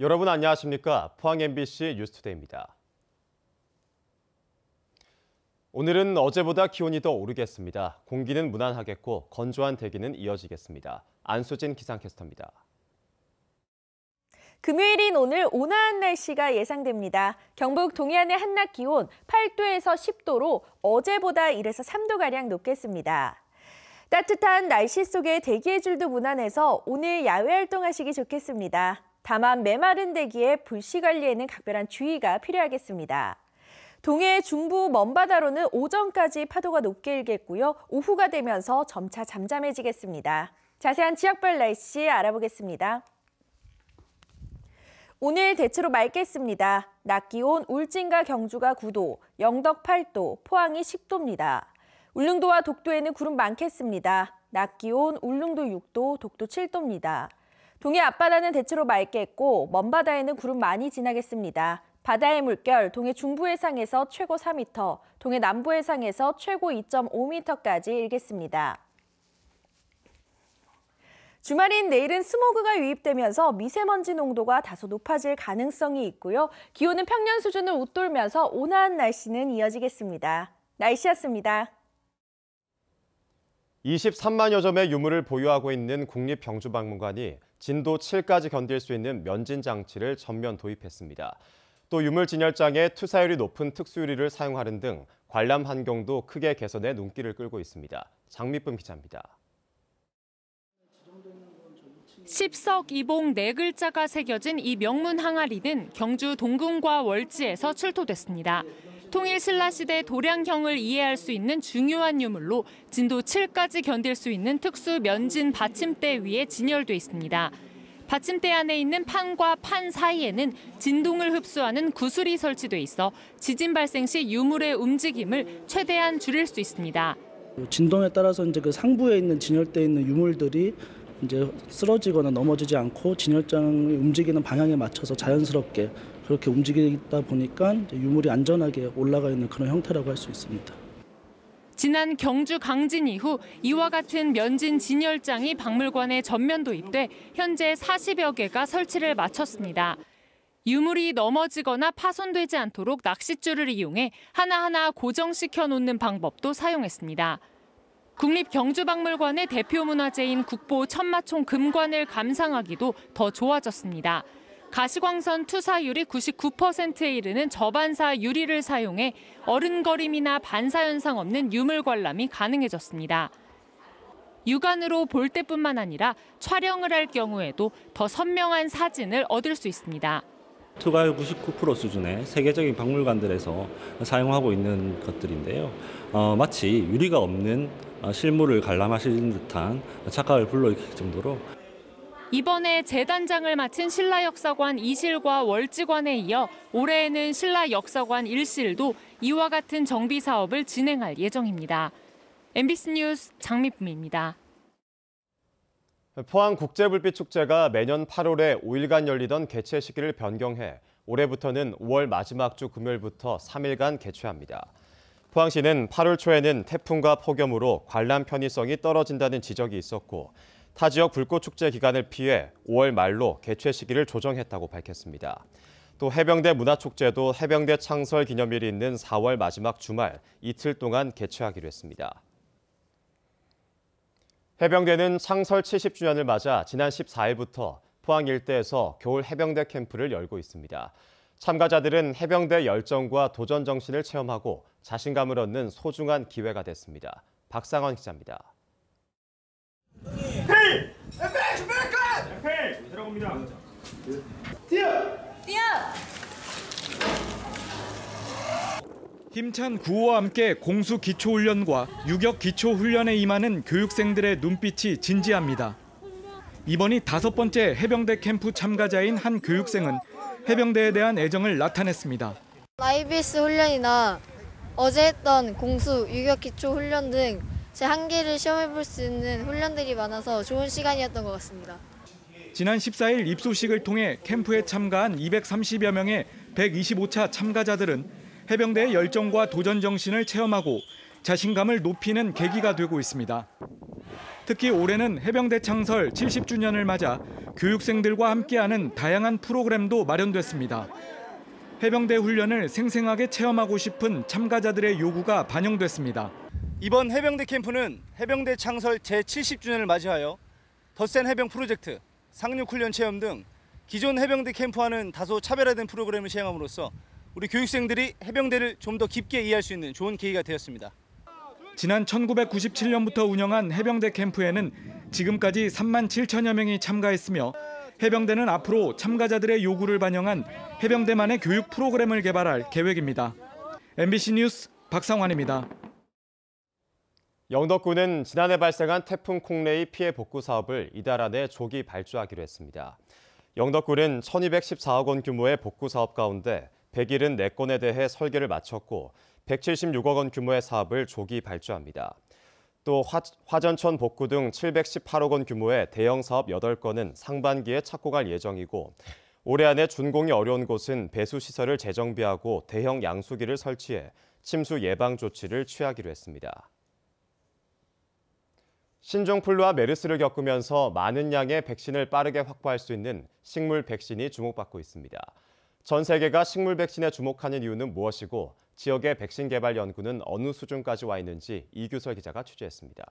여러분 안녕하십니까? 포항 MBC 뉴스투데이입니다. 오늘은 어제보다 기온이 더 오르겠습니다. 공기는 무난하겠고 건조한 대기는 이어지겠습니다. 안수진 기상캐스터입니다. 금요일인 오늘 온화한 날씨가 예상됩니다. 경북 동해안의 한낮 기온 8도에서 10도로 어제보다 1에서 3도가량 높겠습니다. 따뜻한 날씨 속에 대기의 질도 무난해서 오늘 야외 활동하시기 좋겠습니다. 다만 메마른 대기에 불씨 관리에는 각별한 주의가 필요하겠습니다. 동해 중부 먼바다로는 오전까지 파도가 높게 일겠고요. 오후가 되면서 점차 잠잠해지겠습니다. 자세한 지역별 날씨 알아보겠습니다. 오늘 대체로 맑겠습니다. 낮 기온 울진과 경주가 9도, 영덕 8도, 포항이 10도입니다. 울릉도와 독도에는 구름 많겠습니다. 낮 기온 울릉도 6도, 독도 7도입니다. 동해 앞바다는 대체로 맑겠고 먼바다에는 구름 많이 지나겠습니다. 바다의 물결 동해 중부 해상에서 최고 4m, 동해 남부 해상에서 최고 2.5m까지 일겠습니다. 주말인 내일은 스모그가 유입되면서 미세먼지 농도가 다소 높아질 가능성이 있고요. 기온은 평년 수준을 웃돌면서 온화한 날씨는 이어지겠습니다. 날씨였습니다. 23만여 점의 유물을 보유하고 있는 국립경주박물관이 진도 7까지 견딜 수 있는 면진 장치를 전면 도입했습니다. 또 유물 진열장에 투사율이 높은 특수유리를 사용하는 등 관람 환경도 크게 개선해 눈길을 끌고 있습니다. 장미쁨 기자입니다. 10석 이봉 4글자가 새겨진 이 명문 항아리는 경주 동궁과 월지에서 출토됐습니다. 통일 신라시대 도량형을 이해할 수 있는 중요한 유물로 진도 7까지 견딜 수 있는 특수 면진 받침대 위에 진열돼 있습니다. 받침대 안에 있는 판과 판 사이에는 진동을 흡수하는 구슬이 설치돼 있어 지진 발생 시 유물의 움직임을 최대한 줄일 수 있습니다. 진동에 따라서 이제 그 상부에 있는 진열대에 있는 유물들이 이제 쓰러지거나 넘어지지 않고 진열장이 움직이는 방향에 맞춰서 자연스럽게 그렇게 움직이다 보니까 유물이 안전하게 올라가 있는 그런 형태라고 할 수 있습니다. 지난 경주 강진 이후 이와 같은 면진 진열장이 박물관에 전면 도입돼 현재 40여 개가 설치를 마쳤습니다. 유물이 넘어지거나 파손되지 않도록 낚싯줄을 이용해 하나하나 고정시켜 놓는 방법도 사용했습니다. 국립경주박물관의 대표 문화재인 국보 천마총 금관을 감상하기도 더 좋아졌습니다. 가시광선 투사율이 99%에 이르는 저반사 유리를 사용해 어른거림이나 반사 현상 없는 유물 관람이 가능해졌습니다. 육안으로 볼 때뿐만 아니라 촬영을 할 경우에도 더 선명한 사진을 얻을 수 있습니다. 투과율 99% 수준의 세계적인 박물관들에서 사용하고 있는 것들인데요. 마치 유리가 없는 실물을 관람하시는 듯한 착각을 불러일으킬 정도로 이번에 재단장을 맡은 신라역사관 2실과 월지관에 이어 올해에는 신라역사관 1실도 이와 같은 정비 사업을 진행할 예정입니다. MBC 뉴스 장미쁨입니다. 포항국제불빛축제가 매년 8월에 5일간 열리던 개최 시기를 변경해 올해부터는 5월 마지막 주 금요일부터 3일간 개최합니다. 포항시는 8월 초에는 태풍과 폭염으로 관람 편의성이 떨어진다는 지적이 있었고 타 지역 불꽃축제 기간을 피해 5월 말로 개최 시기를 조정했다고 밝혔습니다. 또 해병대 문화축제도 해병대 창설 기념일이 있는 4월 마지막 주말 이틀 동안 개최하기로 했습니다. 해병대는 창설 70주년을 맞아 지난 14일부터 포항 일대에서 겨울 해병대 캠프를 열고 있습니다. 참가자들은 해병대 열정과 도전 정신을 체험하고 자신감을 얻는 소중한 기회가 됐습니다. 박상원 기자입니다. 들어갑니다. 뛰어! 힘찬 구호와 함께 공수 기초훈련과 유격 기초훈련에 임하는 교육생들의 눈빛이 진지합니다. 이번이 5번째 해병대 캠프 참가자인 한 교육생은 해병대에 대한 애정을 나타냈습니다. IBS 훈련이나 어제 했던 공수, 유격 기초 훈련 등 제 한계를 시험해볼 수 있는 훈련들이 많아서 좋은 시간이었던 것 같습니다. 지난 14일 입소식을 통해 캠프에 참가한 230여 명의 125차 참가자들은 해병대의 열정과 도전 정신을 체험하고 자신감을 높이는 계기가 되고 있습니다. 특히 올해는 해병대 창설 70주년을 맞아 교육생들과 함께하는 다양한 프로그램도 마련됐습니다. 해병대 훈련을 생생하게 체험하고 싶은 참가자들의 요구가 반영됐습니다. 이번 해병대 캠프는 해병대 창설 제70주년을 맞이하여 덧센 해병 프로젝트, 상륙훈련 체험 등 기존 해병대 캠프와는 다소 차별화된 프로그램을 시행함으로써 우리 교육생들이 해병대를 좀 더 깊게 이해할 수 있는 좋은 계기가 되었습니다. 지난 1997년부터 운영한 해병대 캠프에는 지금까지 3만 7천여 명이 참가했으며 해병대는 앞으로 참가자들의 요구를 반영한 해병대만의 교육 프로그램을 개발할 계획입니다. MBC 뉴스 박상환입니다. 영덕군은 지난해 발생한 태풍 콩레이 피해 복구 사업을 이달 안에 조기 발주하기로 했습니다. 영덕군은 1,214억 원 규모의 복구 사업 가운데 174건에 대해 설계를 마쳤고 176억 원 규모의 사업을 조기 발주합니다. 또 화전천 복구 등 718억 원 규모의 대형 사업 8건은 상반기에 착공할 예정이고 올해 안에 준공이 어려운 곳은 배수 시설을 재정비하고 대형 양수기를 설치해 침수 예방 조치를 취하기로 했습니다. 신종플루와 메르스를 겪으면서 많은 양의 백신을 빠르게 확보할 수 있는 식물 백신이 주목받고 있습니다. 전 세계가 식물 백신에 주목하는 이유는 무엇이고 지역의 백신 개발 연구는 어느 수준까지 와 있는지 이규설 기자가 취재했습니다.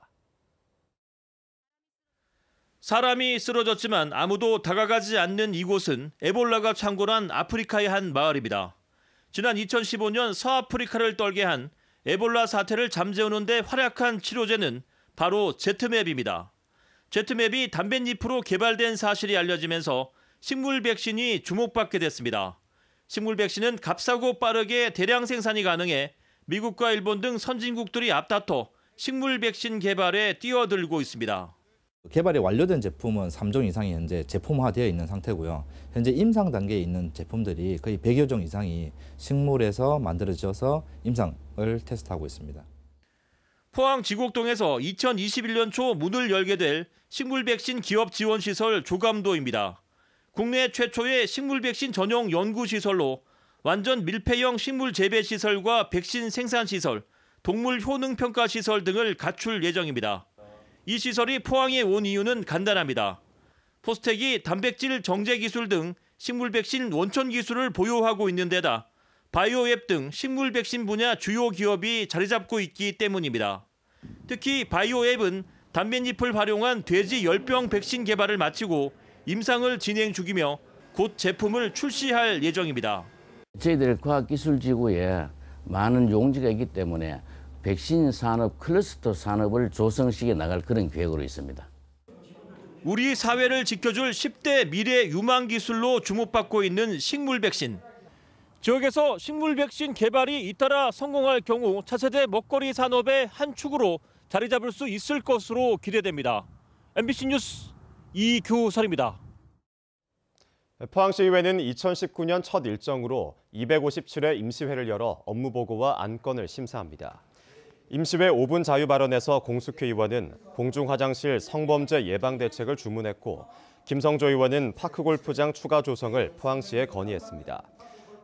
사람이 쓰러졌지만 아무도 다가가지 않는 이곳은 에볼라가 창궐한 아프리카의 한 마을입니다. 지난 2015년 서아프리카를 떨게 한 에볼라 사태를 잠재우는 데 활약한 치료제는 바로 제트맵입니다. 제트맵이 담뱃잎으로 개발된 사실이 알려지면서 식물 백신이 주목받게 됐습니다. 식물 백신은 값싸고 빠르게 대량 생산이 가능해 미국과 일본 등 선진국들이 앞다퉈 식물 백신 개발에 뛰어들고 있습니다. 개발이 완료된 제품은 3종 이상이 현재 제품화되어 있는 상태고요. 현재 임상 단계에 있는 제품들이 거의 100여 종 이상이 식물에서 만들어져서 임상을 테스트하고 있습니다. 포항 지곡동에서 2021년 초 문을 열게 될 식물 백신 기업 지원 시설 조감도입니다. 국내 최초의 식물 백신 전용 연구시설로 완전 밀폐형 식물 재배 시설과 백신 생산 시설, 동물 효능 평가 시설 등을 갖출 예정입니다. 이 시설이 포항에 온 이유는 간단합니다. 포스텍이 단백질 정제 기술 등 식물 백신 원천 기술을 보유하고 있는 데다 바이오앱 등 식물 백신 분야 주요 기업이 자리 잡고 있기 때문입니다. 특히 바이오앱은 단백잎을 활용한 돼지 열병 백신 개발을 마치고 임상을 진행 중이며 곧 제품을 출시할 예정입니다. 저희들 과학기술지구에 많은 용지가 있기 때문에 백신 산업 클러스터 산업을 조성시켜 나갈 그런 계획으로 있습니다. 우리 사회를 지켜줄 10대 미래 유망 기술로 주목받고 있는 식물 백신. 지역에서 식물 백신 개발이 잇따라 성공할 경우 차세대 먹거리 산업의 한 축으로 자리 잡을 수 있을 것으로 기대됩니다. MBC 뉴스 이규설입니다. 포항시의회는 2019년 첫 일정으로 257회 임시회를 열어 업무 보고와 안건을 심사합니다. 임시회 5분 자유 발언에서 공숙회 의원은 공중화장실 성범죄 예방 대책을 주문했고 김성조 의원은 파크골프장 추가 조성을 포항시에 건의했습니다.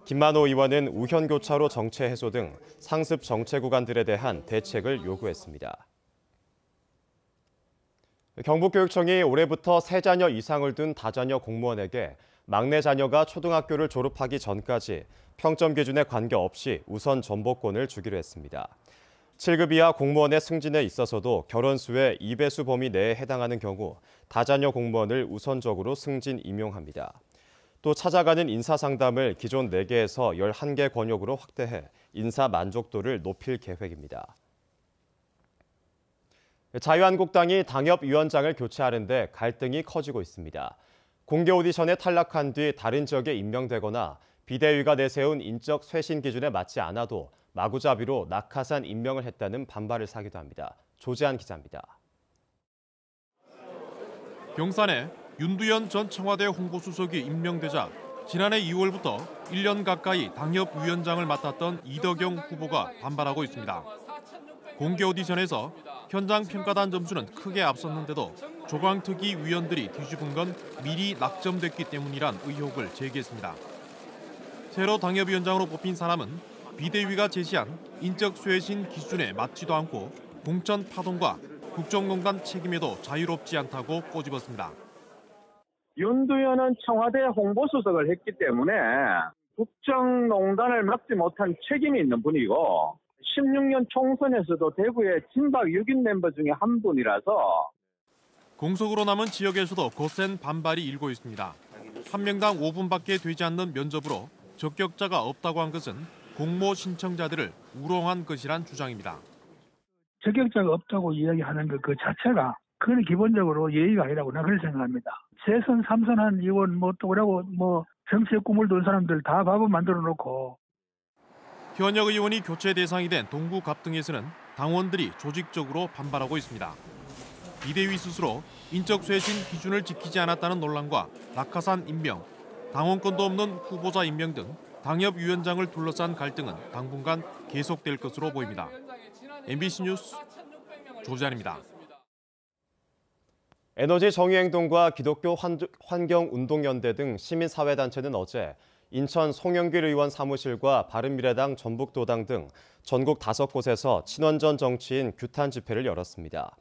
김만호 의원은 우현교차로 정체 해소 등 상습 정체 구간들에 대한 대책을 요구했습니다. 경북교육청이 올해부터 3자녀 이상을 둔 다자녀 공무원에게 막내 자녀가 초등학교를 졸업하기 전까지 평점 기준에 관계없이 우선 전보권을 주기로 했습니다. 7급 이하 공무원의 승진에 있어서도 결혼 수의 2배수 범위 내에 해당하는 경우 다자녀 공무원을 우선적으로 승진 임용합니다. 또 찾아가는 인사상담을 기존 4개에서 11개 권역으로 확대해 인사 만족도를 높일 계획입니다. 자유한국당이 당협위원장을 교체하는데 갈등이 커지고 있습니다. 공개 오디션에 탈락한 뒤 다른 지역에 임명되거나 비대위가 내세운 인적 쇄신 기준에 맞지 않아도 마구잡이로 낙하산 임명을 했다는 반발을 사기도 합니다. 조재한 기자입니다. 경산에 윤두현 전 청와대 홍보수석이 임명되자 지난해 2월부터 1년 가까이 당협위원장을 맡았던 이덕영 후보가 반발하고 있습니다. 공개 오디션에서 현장 평가단 점수는 크게 앞섰는데도 조광특위 위원들이 뒤집은 건 미리 낙점됐기 때문이란 의혹을 제기했습니다. 새로 당협위원장으로 뽑힌 사람은 비대위가 제시한 인적 쇄신 기준에 맞지도 않고 공천 파동과 국정농단 책임에도 자유롭지 않다고 꼬집었습니다. 윤두현은 청와대 홍보수석을 했기 때문에 국정농단을 막지 못한 책임이 있는 분이고 16년 총선에서도 대구의 친박 6인 멤버 중에 한 분이라서 공석으로 남은 지역에서도 거센 반발이 일고 있습니다. 한 명당 5분밖에 되지 않는 면접으로 적격자가 없다고 한 것은 공모 신청자들을 우롱한 것이란 주장입니다. 적격자가 없다고 이야기하는 것 그 자체가 그건 기본적으로 예의가 아니라고 나는 그렇게 생각합니다. 재선, 3선한 의원 또 그러고 정치의 꿈을 둔 사람들 다 밥을 만들어 놓고. 현역 의원이 교체 대상이 된 동구 갑등에서는 당원들이 조직적으로 반발하고 있습니다. 비대위 스스로 인적쇄신 기준을 지키지 않았다는 논란과 낙하산 임명, 당원권도 없는 후보자 임명 등 당협위원장을 둘러싼 갈등은 당분간 계속될 것으로 보입니다. MBC 뉴스 조지환입니다. 에너지 정의행동과 기독교 환경운동연대 등 시민사회단체는 어제 인천 송영길 의원 사무실과 바른미래당 전북도당 등 전국 5곳에서 친원전 정치인 규탄 집회를 열었습니다.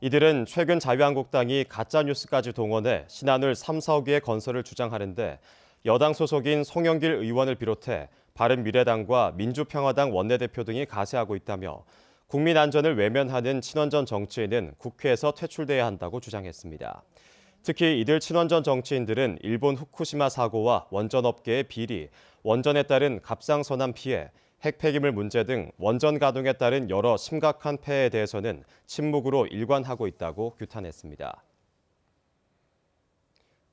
이들은 최근 자유한국당이 가짜뉴스까지 동원해 신한울 3, 4호기의 건설을 주장하는데 여당 소속인 송영길 의원을 비롯해 바른미래당과 민주평화당 원내대표 등이 가세하고 있다며 국민 안전을 외면하는 친원전 정치인은 국회에서 퇴출돼야 한다고 주장했습니다. 특히 이들 친원전 정치인들은 일본 후쿠시마 사고와 원전업계의 비리, 원전에 따른 갑상선암 피해, 핵 폐기물 문제 등 원전 가동에 따른 여러 심각한 폐해에 대해서는 침묵으로 일관하고 있다고 규탄했습니다.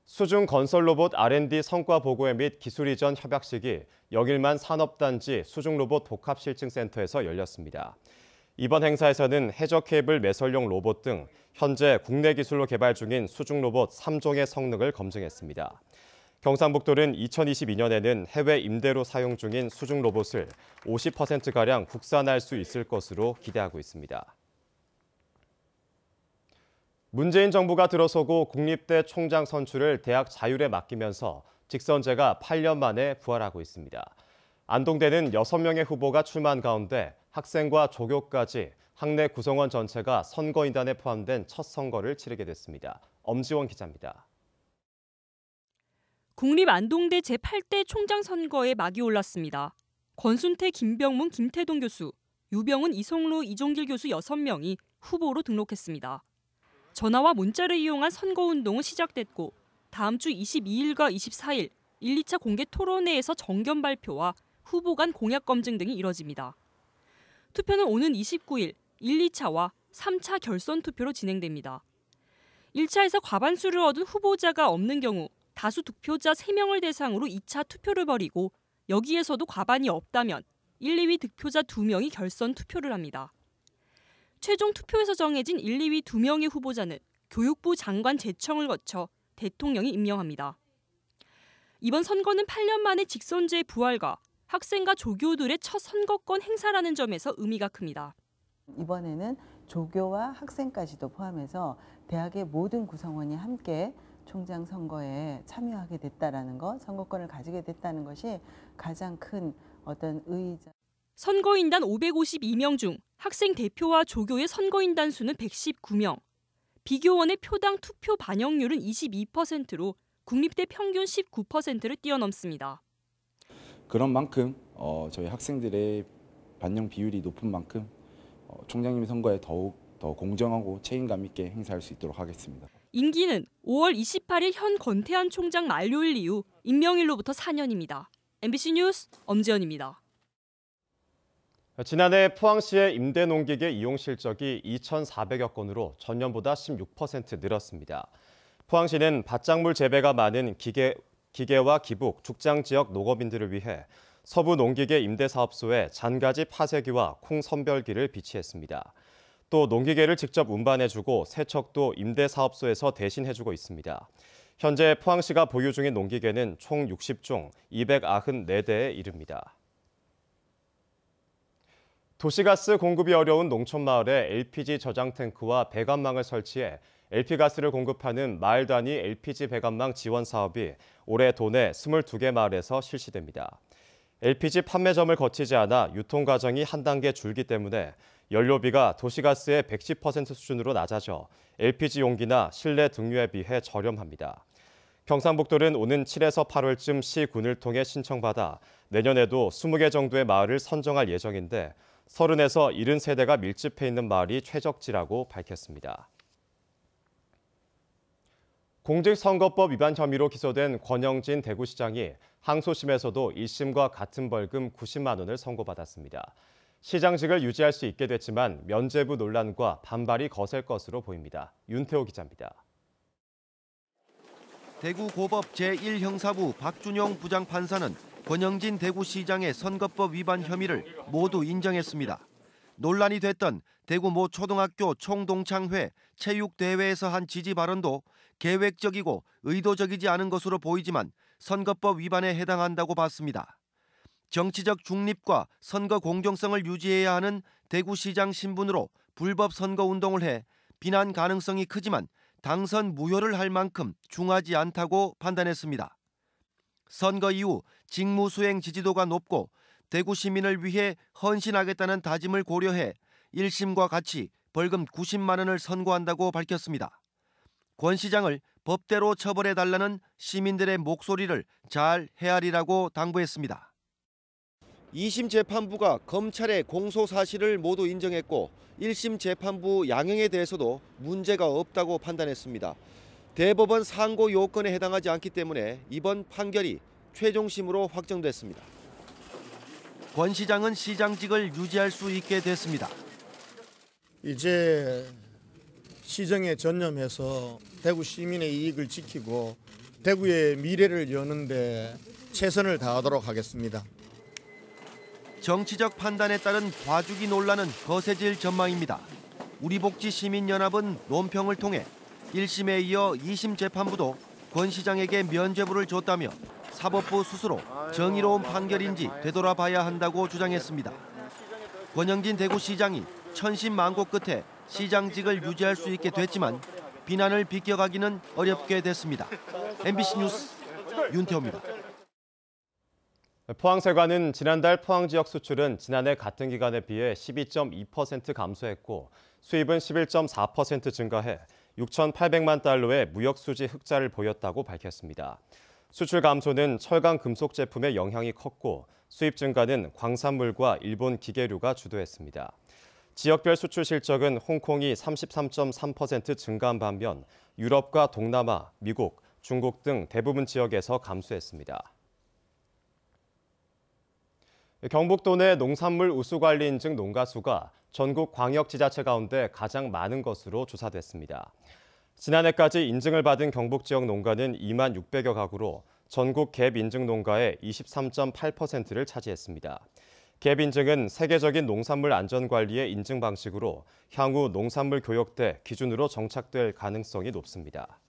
수중 건설 로봇 R&D 성과 보고회 및 기술 이전 협약식이 영일만 산업단지 수중로봇 복합실증센터에서 열렸습니다. 이번 행사에서는 해저 케이블 매설용 로봇 등 현재 국내 기술로 개발 중인 수중 로봇 3종의 성능을 검증했습니다. 경상북도는 2022년에는 해외 임대로 사용 중인 수중 로봇을 50%가량 국산할 수 있을 것으로 기대하고 있습니다. 문재인 정부가 들어서고 국립대 총장 선출을 대학 자율에 맡기면서 직선제가 8년 만에 부활하고 있습니다. 안동대는 6명의 후보가 출마한 가운데 학생과 조교까지 학내 구성원 전체가 선거인단에 포함된 첫 선거를 치르게 됐습니다. 엄지원 기자입니다. 국립안동대 제8대 총장 선거에 막이 올랐습니다. 권순태, 김병문, 김태동 교수, 유병훈, 이성로, 이종길 교수 6명이 후보로 등록했습니다. 전화와 문자를 이용한 선거운동은 시작됐고 다음 주 22일과 24일 1, 2차 공개 토론회에서 정견 발표와 후보 간 공약 검증 등이 이뤄집니다. 투표는 오는 29일 1, 2차와 3차 결선 투표로 진행됩니다. 1차에서 과반수를 얻은 후보자가 없는 경우 다수 득표자 3명을 대상으로 2차 투표를 벌이고 여기에서도 과반이 없다면 1, 2위 득표자 2명이 결선 투표를 합니다. 최종 투표에서 정해진 1, 2위 2명의 후보자는 교육부 장관 제청을 거쳐 대통령이 임명합니다. 이번 선거는 8년 만에 직선제의 부활과 학생과 조교들의 첫 선거권 행사라는 점에서 의미가 큽니다. 이번에는 조교와 학생까지도 포함해서 대학의 모든 구성원이 함께 총장 선거에 참여하게 됐다라는 것, 선거권을 가지게 됐다는 것이 가장 큰 어떤 의의자. 선거인단 552명 중 학생 대표와 조교의 선거인단 수는 119명. 비교원의 표당 투표 반영률은 22%로 국립대 평균 19%를 뛰어넘습니다. 그런 만큼 저희 학생들의 반영 비율이 높은 만큼 총장님 선거에 더욱 더 공정하고 책임감 있게 행사할 수 있도록 하겠습니다. 임기는 5월 28일 현 권태환 총장 만료일 이후 임명일로부터 4년입니다. MBC 뉴스 엄지연입니다. 지난해 포항시의 임대 농기계 이용 실적이 2,400여 건으로 전년보다 16% 늘었습니다. 포항시는 밭작물 재배가 많은 기계와 기북, 죽장 지역 농업인들을 위해 서부 농기계 임대사업소에 잔가지 파쇄기와 콩 선별기를 비치했습니다. 또 농기계를 직접 운반해주고 세척도 임대사업소에서 대신해주고 있습니다. 현재 포항시가 보유 중인 농기계는 총 60종 294대에 이릅니다. 도시가스 공급이 어려운 농촌마을에 LPG 저장 탱크와 배관망을 설치해 LP가스를 공급하는 마을 단위 LPG 배관망 지원 사업이 올해 도내 22개 마을에서 실시됩니다. LPG 판매점을 거치지 않아 유통 과정이 한 단계 줄기 때문에 연료비가 도시가스의 110% 수준으로 낮아져 LPG 용기나 실내 등유에 비해 저렴합니다. 경상북도는 오는 7에서 8월쯤 시군을 통해 신청받아 내년에도 20개 정도의 마을을 선정할 예정인데 30에서 70세대가 밀집해 있는 마을이 최적지라고 밝혔습니다. 공직선거법 위반 혐의로 기소된 권영진 대구시장이 항소심에서도 1심과 같은 벌금 90만 원을 선고받았습니다. 시장직을 유지할 수 있게 됐지만 면죄부 논란과 반발이 거셀 것으로 보입니다. 윤태호 기자입니다. 대구고법 제1형사부 박준용 부장판사는 권영진 대구시장의 선거법 위반 혐의를 모두 인정했습니다. 논란이 됐던 대구 모 초등학교 총동창회 체육대회에서 한 지지 발언도 계획적이고 의도적이지 않은 것으로 보이지만 선거법 위반에 해당한다고 봤습니다. 정치적 중립과 선거 공정성을 유지해야 하는 대구시장 신분으로 불법 선거운동을 해 비난 가능성이 크지만 당선 무효를 할 만큼 중하지 않다고 판단했습니다. 선거 이후 직무 수행 지지도가 높고 대구 시민을 위해 헌신하겠다는 다짐을 고려해 1심과 같이 벌금 90만 원을 선고한다고 밝혔습니다. 권 시장을 법대로 처벌해달라는 시민들의 목소리를 잘 헤아리라고 당부했습니다. 2심 재판부가 검찰의 공소 사실을 모두 인정했고 1심 재판부 양형에 대해서도 문제가 없다고 판단했습니다. 대법원 상고 요건에 해당하지 않기 때문에 이번 판결이 최종심으로 확정됐습니다. 권 시장은 시장직을 유지할 수 있게 됐습니다. 이제 시정에 전념해서 대구 시민의 이익을 지키고 대구의 미래를 여는데 최선을 다하도록 하겠습니다. 정치적 판단에 따른 봐주기 논란은 거세질 전망입니다. 우리복지시민연합은 논평을 통해 1심에 이어 2심 재판부도 권 시장에게 면죄부를 줬다며 사법부 스스로 정의로운 판결인지 되돌아봐야 한다고 주장했습니다. 권영진 대구시장이 천신만고 끝에 시장직을 유지할 수 있게 됐지만 비난을 비껴가기는 어렵게 됐습니다. MBC 뉴스 윤태호입니다. 포항세관은 지난달 포항 지역 수출은 지난해 같은 기간에 비해 12.2% 감소했고 수입은 11.4% 증가해 6,800만 달러의 무역 수지 흑자를 보였다고 밝혔습니다. 수출 감소는 철강 금속 제품의 영향이 컸고 수입 증가는 광산물과 일본 기계류가 주도했습니다. 지역별 수출 실적은 홍콩이 33.3% 증가한 반면 유럽과 동남아, 미국, 중국 등 대부분 지역에서 감소했습니다. 경북도 내 농산물 우수관리 인증 농가 수가 전국 광역지자체 가운데 가장 많은 것으로 조사됐습니다. 지난해까지 인증을 받은 경북 지역 농가는 2만 600여 가구로 전국 갭 인증 농가의 23.8%를 차지했습니다. 갭 인증은 세계적인 농산물 안전 관리의 인증 방식으로 향후 농산물 교역대 기준으로 정착될 가능성이 높습니다.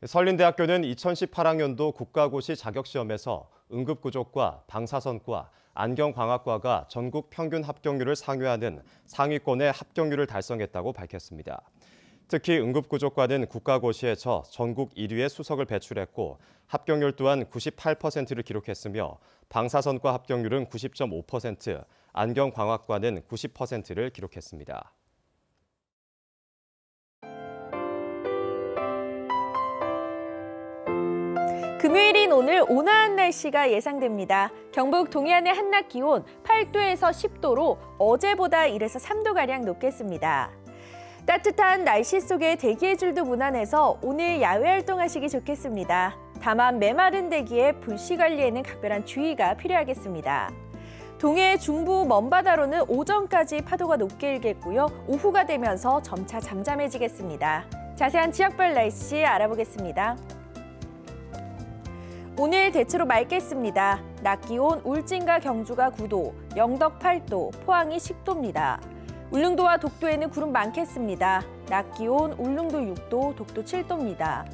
설린대학교는 2018학년도 국가고시 자격시험에서 응급구조과, 방사선과, 안경광학과가 전국 평균 합격률을 상회하는 상위권의 합격률을 달성했다고 밝혔습니다. 특히 응급구조과는 국가고시에서 전국 1위의 수석을 배출했고 합격률 또한 98%를 기록했으며 방사선과 합격률은 90.5%, 안경광학과는 90%를 기록했습니다. 금요일인 오늘 온화한 날씨가 예상됩니다. 경북 동해안의 한낮 기온 8도에서 10도로 어제보다 1에서 3도가량 높겠습니다. 따뜻한 날씨 속에 대기의 줄도 무난해서 오늘 야외 활동하시기 좋겠습니다. 다만 메마른 대기에 불씨 관리에는 각별한 주의가 필요하겠습니다. 동해 중부 먼바다로는 오전까지 파도가 높게 일겠고요. 오후가 되면서 점차 잠잠해지겠습니다. 자세한 지역별 날씨 알아보겠습니다. 오늘 대체로 맑겠습니다. 낮 기온 울진과 경주가 9도, 영덕 8도, 포항이 10도입니다. 울릉도와 독도에는 구름 많겠습니다. 낮 기온 울릉도 6도, 독도 7도입니다.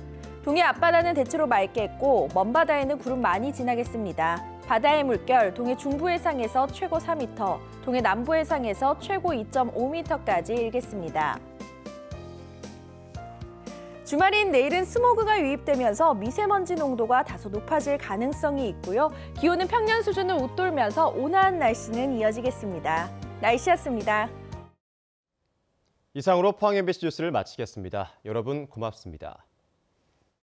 동해 앞바다는 대체로 맑겠고 먼바다에는 구름 많이 지나겠습니다. 바다의 물결 동해 중부 해상에서 최고 4m, 동해 남부 해상에서 최고 2.5m까지 일겠습니다. 주말인 내일은 스모그가 유입되면서 미세먼지 농도가 다소 높아질 가능성이 있고요. 기온은 평년 수준을 웃돌면서 온화한 날씨는 이어지겠습니다. 날씨였습니다. 이상으로 포항 MBC 뉴스를 마치겠습니다. 여러분 고맙습니다.